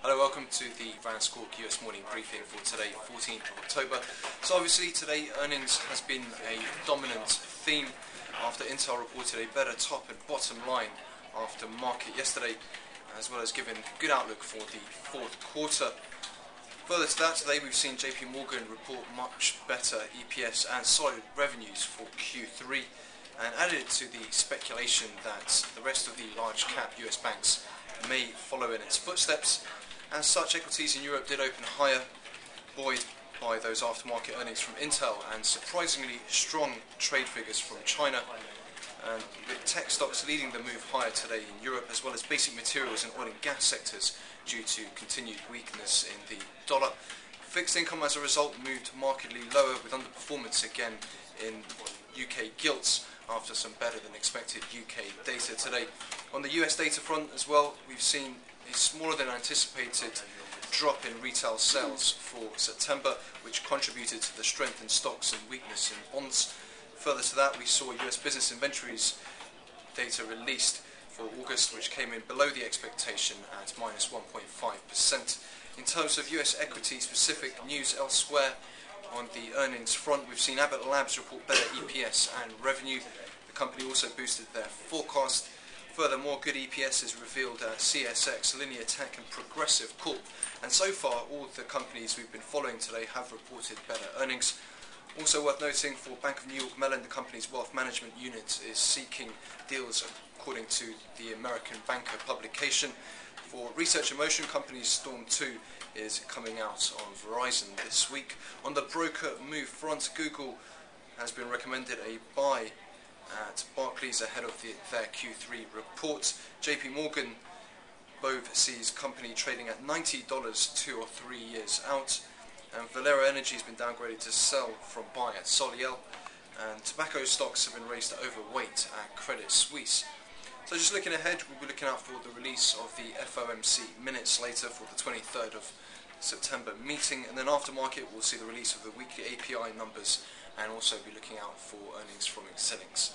Hello, welcome to the RANsquawk US morning briefing for today, 14th of October. So obviously today earnings has been a dominant theme after Intel reported a better top and bottom line after market yesterday, as well as given good outlook for the fourth quarter. Further to that, today we've seen JP Morgan report much better EPS and solid revenues for Q3, and added to the speculation that the rest of the large cap US banks may follow in its footsteps. As such, equities in Europe did open higher, buoyed by those aftermarket earnings from Intel and surprisingly strong trade figures from China, and with tech stocks leading the move higher today in Europe, as well as basic materials and oil and gas sectors due to continued weakness in the dollar. Fixed income as a result moved markedly lower, with underperformance again in UK gilts after some better than expected UK data today. On the US data front as well, we've seen a smaller than anticipated drop in retail sales for September, which contributed to the strength in stocks and weakness in bonds. Further to that, we saw US business inventories data released for August, which came in below the expectation at minus 1.5%. In terms of US equity specific news elsewhere, on the earnings front, we've seen Abbott Labs report better EPS and revenue. The company also boosted their forecast. Furthermore, good EPS is revealed at CSX, Linear Tech and Progressive Corp. And so far, all the companies we've been following today have reported better earnings. Also worth noting, for Bank of New York Mellon, the company's wealth management unit is seeking deals according to the American Banker publication. For Research in Motion, company's Storm 2 is coming out on Verizon this week. On the broker move front, Google has been recommended a buy at Barclays ahead of their Q3 report. JP Morgan both sees company trading at $90 2 or 3 years out, and Valero Energy has been downgraded to sell from buy at Soliel, and tobacco stocks have been raised to overweight at Credit Suisse. So just looking ahead, we'll be looking out for the release of the FOMC minutes later for the 23rd of September meeting, and then after market we'll see the release of the weekly API numbers and also be looking out for earnings from Xilinx.